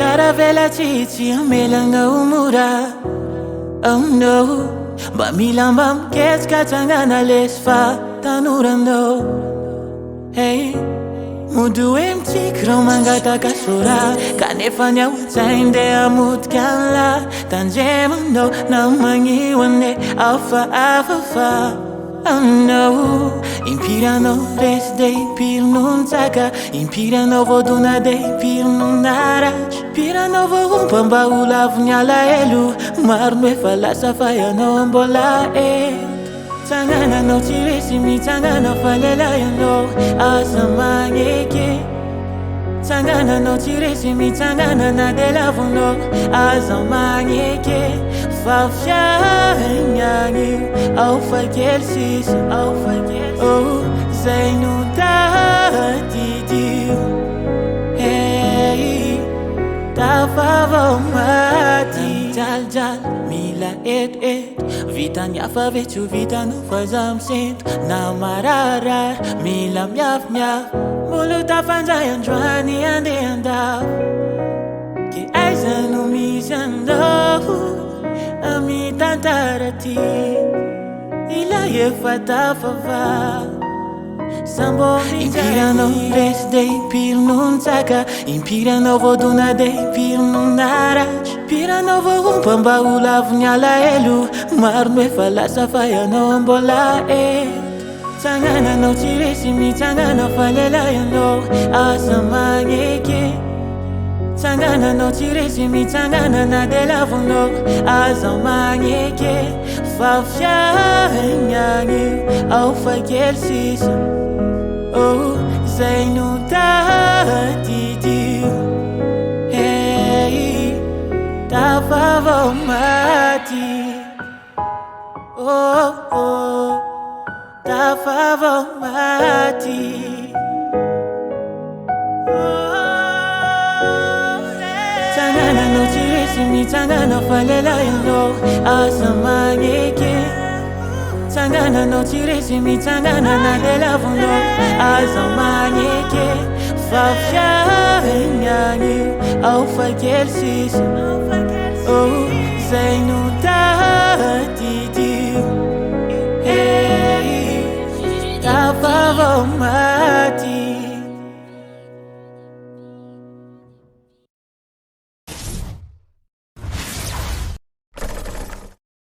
Caravela chichi amelanga umura. Oh no, ba milamba mkeska tangana lesfa tanurando. Hey, mudu empty kromanga takashura. Kanefanya utainde amutkanla. Tanjemando na mangi wane alfa alfa. Oh no, impirano res de pir nun taka. Impirano voduna de pir nun naraj. Pirano vo pamba ulavnya la elu. Marme fala safaya no mbola e. Tangana no tiresi mi tangana falela yano azamangeke. Tangana no tiresi mi tangana na de la vuno azamangeke. Fafia nyangi au fakel sis au fakel oh zainu didi hey ta favo mati jal mila et vita nyafa vetu vita no fazam sent na marara mila miaf mulu ta fanja yandrani ande anda ki aizanu mi jando ami tantarati ila ye fata fava sambo impirano res de pir nun taka impirano voduna de pir nun naraj pirano vo pamba ulavnya la elu marme fala safaya no mbola e tangana no tiresi mi tangana falela yano azamangeke. Tangana no tiresi mi tangana na de la vuno azamangeke. Fafia nyangi au fakel sis oh zainu didi hey ta favo mati oh ta favo mati. Tangana no tiresi mi tangana falela yano azamangeke. Tangana no tiresi mi tangana na de la vuno azamangeke. Fafia nyangi au fakel sis oh zainu didi hey ta favo mati.